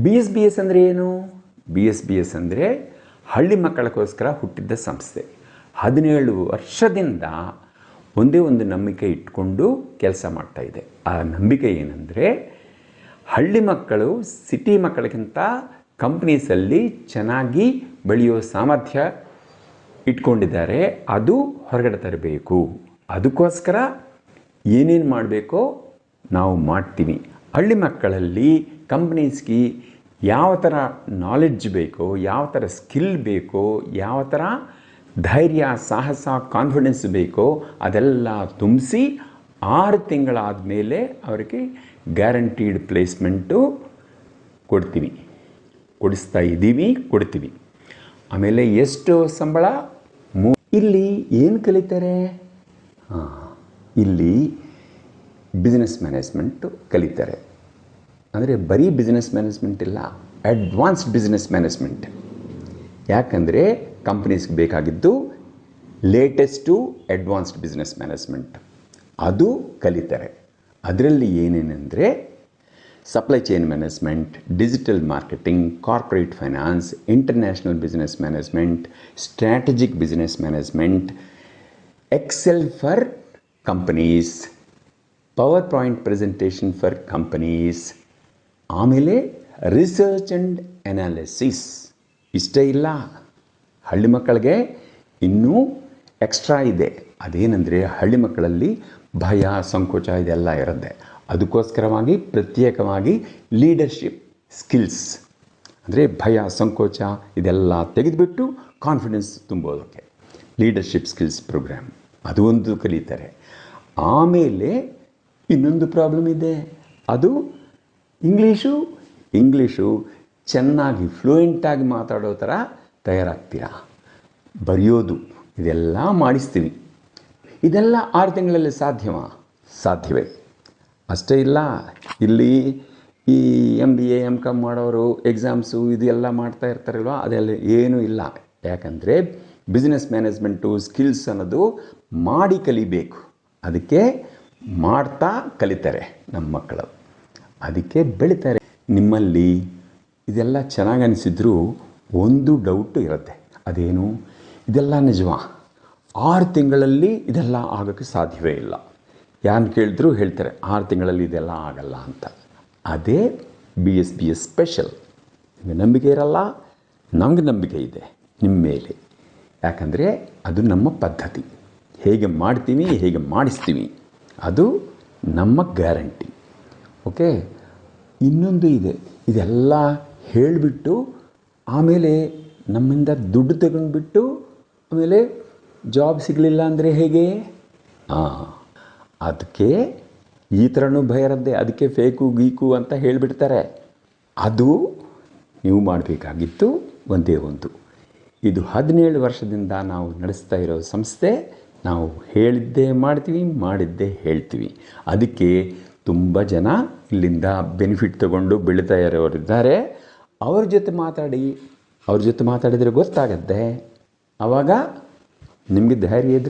BSBS ಅಂದರೆ ಏನು? BSBS ಅಂದರೆ ಹಳ್ಳಿ ಮಕ್ಕಳಿಗೋಸ್ಕರ ಹುಟ್ಟಿದ್ದ ಸಂಸ್ಥೆ. 17 ವರ್ಷದಿಂದ ಒಂದೇ ಒಂದು ನಂಬಿಕೆ ಇಟ್ಕೊಂಡು ಕೆಲಸ ಮಾಡ್ತಾಯಿದೆ. ಆ ನಂಬಿಕೆ ಏನಂದರೆ, ಹಳ್ಳಿ ಮಕ್ಕಳು ಸಿಟಿ ಮಕ್ಕಳಿಗಿಂತ ಕಂಪ್ನೀಸಲ್ಲಿ ಚೆನ್ನಾಗಿ ಬೆಳೆಯೋ ಸಾಮರ್ಥ್ಯ ಇಟ್ಕೊಂಡಿದ್ದಾರೆ, ಅದು ಹೊರಗಡೆ ತರಬೇಕು. ಅದಕ್ಕೋಸ್ಕರ ಏನೇನು ಮಾಡಬೇಕೋ ನಾವು ಮಾಡ್ತೀವಿ. ಹಳ್ಳಿ ಮಕ್ಕಳಲ್ಲಿ ಕಂಪ್ನೀಸ್ಗೆ ಯಾವ ಥರ ನಾಲೆಡ್ಜ್ ಬೇಕೋ, ಯಾವ ಥರ ಸ್ಕಿಲ್ ಬೇಕೋ, ಯಾವ ಥರ ಧೈರ್ಯ, ಸಾಹಸ, ಕಾನ್ಫಿಡೆನ್ಸ್ ಬೇಕೋ ಅದೆಲ್ಲ ತುಂಬಿಸಿ 6 ತಿಂಗಳಾದ ಮೇಲೆ ಅವರಿಗೆ ಗ್ಯಾರಂಟೀಡ್ ಪ್ಲೇಸ್ಮೆಂಟು ಕೊಡ್ತೀವಿ. ಆಮೇಲೆ ಎಷ್ಟು ಸಂಬಳ? ಇಲ್ಲಿ ಏನು ಕಲಿತಾರೆ? ಇಲ್ಲಿ ಬಿಸ್ನೆಸ್ ಮ್ಯಾನೇಜ್ಮೆಂಟು ಕಲಿತಾರೆ. ಅಂದರೆ ಬರೀ ಬಿಸ್ನೆಸ್ ಮ್ಯಾನೇಜ್ಮೆಂಟ್ ಇಲ್ಲ, ಅಡ್ವಾನ್ಸ್ಡ್ ಬಿಸ್ನೆಸ್ ಮ್ಯಾನೇಜ್ಮೆಂಟ್. ಯಾಕಂದರೆ ಕಂಪ್ನೀಸ್ಗೆ ಬೇಕಾಗಿದ್ದು ಲೇಟೆಸ್ಟು ಅಡ್ವಾನ್ಸ್ಡ್ ಬಿಸ್ನೆಸ್ ಮ್ಯಾನೇಜ್ಮೆಂಟ್, ಅದು ಕಲಿತಾರೆ. ಅದರಲ್ಲಿ ಏನೇನೆಂದರೆ supply chain management, digital marketing, corporate finance, international business management, strategic business management, excel for companies, power point presentation for companies, ಆಮೇಲೆ ರಿಸರ್ಚ್ ಆ್ಯಂಡ್ ಅನಾಲಿಸಿಸ್. ಇಷ್ಟೇ ಇಲ್ಲ, ಹಳ್ಳಿ ಮಕ್ಕಳಿಗೆ ಇನ್ನೂ ಎಕ್ಸ್ಟ್ರಾ ಇದೆ. ಅದೇನೆಂದರೆ ಹಳ್ಳಿ ಮಕ್ಕಳಲ್ಲಿ ಭಯ, ಸಂಕೋಚ ಇದೆಲ್ಲ ಇರುತ್ತೆ. ಅದಕ್ಕೋಸ್ಕರವಾಗಿ ಪ್ರತ್ಯೇಕವಾಗಿ ಲೀಡರ್ಶಿಪ್ ಸ್ಕಿಲ್ಸ್, ಅಂದರೆ ಭಯ, ಸಂಕೋಚ ಇದೆಲ್ಲ ತೆಗೆದುಬಿಟ್ಟು ಕಾನ್ಫಿಡೆನ್ಸ್ ತುಂಬೋದಕ್ಕೆ ಲೀಡರ್ಶಿಪ್ ಸ್ಕಿಲ್ಸ್ ಪ್ರೋಗ್ರಾಮ್, ಅದು ಒಂದು ಕಲಿತಾರೆ. ಆಮೇಲೆ ಇನ್ನೊಂದು ಪ್ರಾಬ್ಲಮ್ ಇದೆ, ಅದು ಇಂಗ್ಲೀಷು ಚೆನ್ನಾಗಿ ಫ್ಲೂಯೆಂಟಾಗಿ ಮಾತಾಡೋ ಥರ ತಯಾರಾಗ್ತೀರಾ. ಬರೆಯೋದು ಇದೆಲ್ಲ ಮಾಡಿಸ್ತೀವಿ. ಇದೆಲ್ಲ 6 ತಿಂಗಳಲ್ಲಿ ಸಾಧ್ಯವೇ? ಅಷ್ಟೇ ಇಲ್ಲ, ಇಲ್ಲಿ ಈ MBA MCom ಮಾಡೋರು ಎಕ್ಸಾಮ್ಸು ಇದೆಲ್ಲ ಮಾಡ್ತಾ ಇರ್ತಾರಲ್ವ, ಅದೆಲ್ಲ ಏನೂ ಇಲ್ಲ. ಯಾಕಂದರೆ ಬಿಸ್ನೆಸ್ ಮ್ಯಾನೇಜ್ಮೆಂಟು ಸ್ಕಿಲ್ಸ್ ಅನ್ನೋದು ಮಾಡಿ ಕಲಿಬೇಕು. ಅದಕ್ಕೆ ಮಾಡ್ತಾ ಕಲಿತಾರೆ ನಮ್ಮ ಮಕ್ಕಳು, ಅದಕ್ಕೆ ಬೆಳೀತಾರೆ. ನಿಮ್ಮಲ್ಲಿ ಇದೆಲ್ಲ ಚೆನ್ನಾಗಿ ಅನಿಸಿದ್ರೂ ಒಂದು ಡೌಟು ಇರುತ್ತೆ, ಅದೇನು? ಇದೆಲ್ಲ ನಿಜವಾ? 6 ತಿಂಗಳಲ್ಲಿ ಇದೆಲ್ಲ ಆಗೋಕ್ಕೆ ಸಾಧ್ಯವೇ ಇಲ್ಲ. ಯಾರು ಕೇಳಿದ್ರೂ ಹೇಳ್ತಾರೆ 6 ತಿಂಗಳಲ್ಲಿ ಇದೆಲ್ಲ ಆಗಲ್ಲ ಅಂತ. ಅದೇ BSBS ಸ್ಪೆಷಲ್. ನಿಮಗೆ ನಂಬಿಕೆ ಇರಲ್ಲ, ನಮಗೆ ನಂಬಿಕೆ ಇದೆ ನಿಮ್ಮ ಮೇಲೆ. ಯಾಕಂದರೆ ಅದು ನಮ್ಮ ಪದ್ಧತಿ, ಹೇಗೆ ಮಾಡ್ತೀವಿ, ಹೇಗೆ ಮಾಡಿಸ್ತೀವಿ, ಅದು ನಮ್ಮ ಗ್ಯಾರಂಟಿ. ಓಕೆ. ಇನ್ನೊಂದು ಇದೆ, ಇದೆಲ್ಲ ಹೇಳಿಬಿಟ್ಟು ಆಮೇಲೆ ನಮ್ಮಿಂದ ದುಡ್ಡು ತಗೊಂಡ್ಬಿಟ್ಟು ಆಮೇಲೆ ಜಾಬ್ ಸಿಗಲಿಲ್ಲ ಅಂದರೆ ಹೇಗೆ? ಅದಕ್ಕೆ ಈ ಥರನೂ ಭಯ ಇರುತ್ತೆ. ಅದಕ್ಕೆ ಫೇಕು ಗೀಕು ಅಂತ ಹೇಳಿಬಿಡ್ತಾರೆ. ಅದು ನೀವು ಮಾಡಬೇಕಾಗಿತ್ತು ಒಂದೇ ಒಂದು. ಇದು 17 ವರ್ಷದಿಂದ ನಾವು ನಡೆಸ್ತಾ ಇರೋ ಸಂಸ್ಥೆ. ನಾವು ಹೇಳಿದ್ದೇ ಮಾಡ್ತೀವಿ, ಮಾಡಿದ್ದೇ ಹೇಳ್ತೀವಿ. ಅದಕ್ಕೆ ತುಂಬ ಜನ ಇಲ್ಲಿಂದ ಬೆನಿಫಿಟ್ ತಗೊಂಡು ಬೆಳೀತಾ ಇರೋರಿದ್ದಾರೆ. ಅವ್ರ ಜೊತೆ ಮಾತಾಡಿದರೆ ಗೊತ್ತಾಗತ್ತೆ. ಆವಾಗ ನಿಮಗೆ ಧೈರ್ಯ ಇದ್ದರೆ